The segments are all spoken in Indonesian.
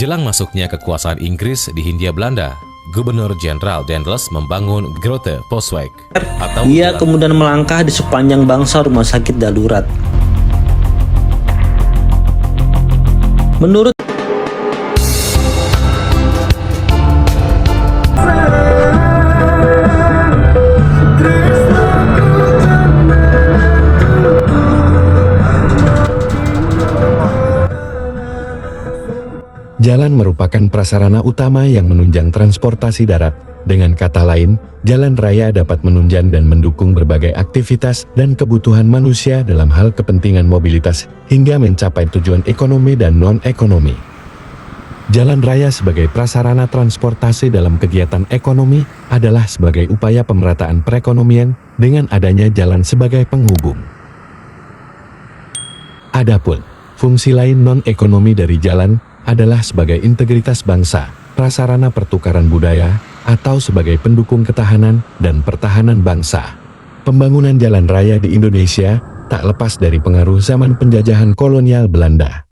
Jelang masuknya kekuasaan Inggris di Hindia Belanda, Gubernur Jenderal Daendels membangun Grote Postweg atau ia kemudian melangkah di sepanjang bangsa rumah sakit darurat. Menurut jalan merupakan prasarana utama yang menunjang transportasi darat. Dengan kata lain, jalan raya dapat menunjang dan mendukung berbagai aktivitas dan kebutuhan manusia dalam hal kepentingan mobilitas hingga mencapai tujuan ekonomi dan non-ekonomi. Jalan raya sebagai prasarana transportasi dalam kegiatan ekonomi adalah sebagai upaya pemerataan perekonomian dengan adanya jalan sebagai penghubung. Adapun fungsi lain non-ekonomi dari jalan adalah sebagai integritas bangsa, prasarana pertukaran budaya, atau sebagai pendukung ketahanan dan pertahanan bangsa. Pembangunan jalan raya di Indonesia tak lepas dari pengaruh zaman penjajahan kolonial Belanda.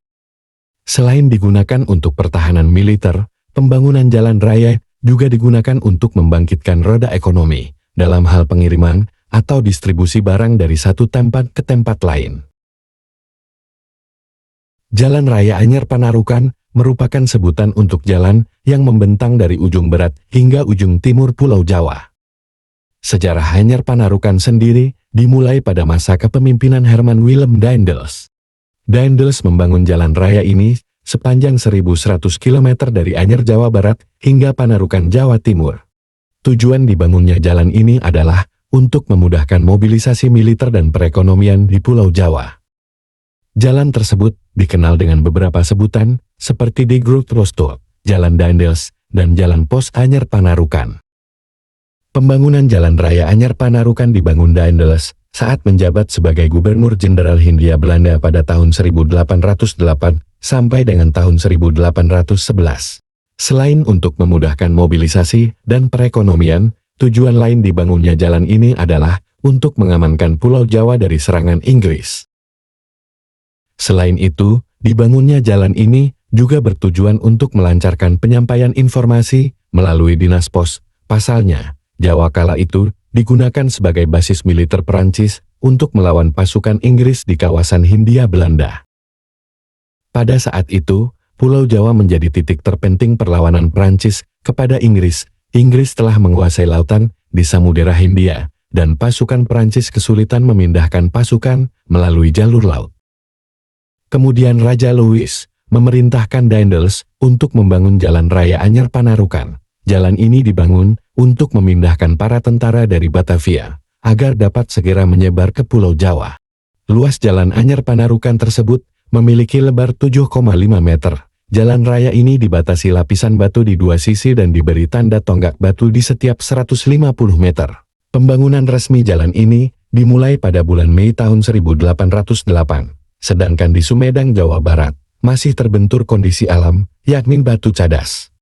Selain digunakan untuk pertahanan militer, pembangunan jalan raya juga digunakan untuk membangkitkan roda ekonomi dalam hal pengiriman atau distribusi barang dari satu tempat ke tempat lain. Jalan Raya Anyar Panarukan merupakan sebutan untuk jalan yang membentang dari ujung barat hingga ujung timur Pulau Jawa. Sejarah Anyar Panarukan sendiri dimulai pada masa kepemimpinan Herman Willem Daendels. Daendels membangun jalan raya ini sepanjang 1.100 km dari Anyar Jawa Barat hingga Panarukan Jawa Timur. Tujuan dibangunnya jalan ini adalah untuk memudahkan mobilisasi militer dan perekonomian di Pulau Jawa. Jalan tersebut dikenal dengan beberapa sebutan seperti di Grote Postweg, Jalan Daendels, dan Jalan Pos Anyar Panarukan. Pembangunan Jalan Raya Anyar Panarukan dibangun Daendels saat menjabat sebagai Gubernur Jenderal Hindia Belanda pada tahun 1808 sampai dengan tahun 1811. Selain untuk memudahkan mobilisasi dan perekonomian, tujuan lain dibangunnya jalan ini adalah untuk mengamankan Pulau Jawa dari serangan Inggris. Selain itu, dibangunnya jalan ini juga bertujuan untuk melancarkan penyampaian informasi melalui dinas pos. Pasalnya, Jawa kala itu digunakan sebagai basis militer Perancis untuk melawan pasukan Inggris di kawasan Hindia Belanda. Pada saat itu, Pulau Jawa menjadi titik terpenting perlawanan Perancis kepada Inggris. Inggris telah menguasai lautan di Samudera Hindia, dan pasukan Perancis kesulitan memindahkan pasukan melalui jalur laut. Kemudian Raja Louis memerintahkan Daendels untuk membangun Jalan Raya Anyar Panarukan. Jalan ini dibangun untuk memindahkan para tentara dari Batavia, agar dapat segera menyebar ke Pulau Jawa. Luas Jalan Anyar Panarukan tersebut memiliki lebar 7,5 meter. Jalan raya ini dibatasi lapisan batu di dua sisi dan diberi tanda tonggak batu di setiap 150 meter. Pembangunan resmi jalan ini dimulai pada bulan Mei tahun 1808, sedangkan di Sumedang, Jawa Barat, masih terbentur kondisi alam, yakni batu cadas.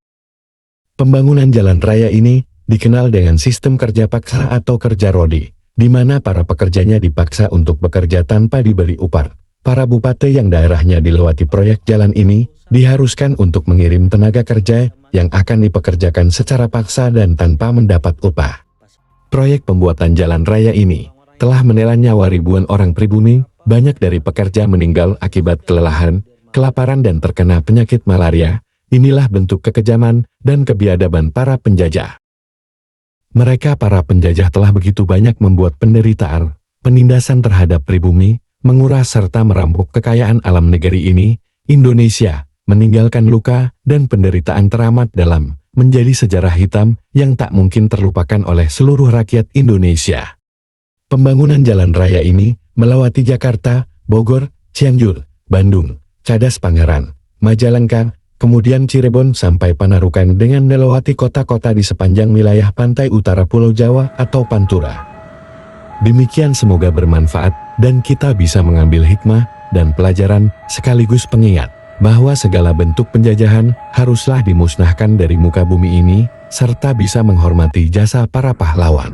Pembangunan jalan raya ini dikenal dengan sistem kerja paksa atau kerja rodi, di mana para pekerjanya dipaksa untuk bekerja tanpa diberi upah. Para bupati yang daerahnya dilewati proyek jalan ini diharuskan untuk mengirim tenaga kerja yang akan dipekerjakan secara paksa dan tanpa mendapat upah. Proyek pembuatan jalan raya ini telah menelan nyawa ribuan orang pribumi. Banyak dari pekerja meninggal akibat kelelahan, kelaparan dan terkena penyakit malaria. Inilah bentuk kekejaman dan kebiadaban para penjajah. Mereka para penjajah telah begitu banyak membuat penderitaan, penindasan terhadap pribumi, menguras serta merampok kekayaan alam negeri ini. Indonesia meninggalkan luka dan penderitaan teramat dalam, menjadi sejarah hitam yang tak mungkin terlupakan oleh seluruh rakyat Indonesia. Pembangunan jalan raya ini melewati Jakarta, Bogor, Cianjur, Bandung, Cadas Pangeran, Majalengka, kemudian Cirebon sampai Panarukan dengan melewati kota-kota di sepanjang wilayah pantai utara Pulau Jawa atau Pantura. Demikian, semoga bermanfaat dan kita bisa mengambil hikmah dan pelajaran sekaligus pengingat bahwa segala bentuk penjajahan haruslah dimusnahkan dari muka bumi ini serta bisa menghormati jasa para pahlawan.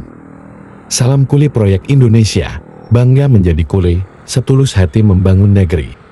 Salam Kuli Proyek Indonesia. Bangga menjadi kuli, setulus hati membangun negeri.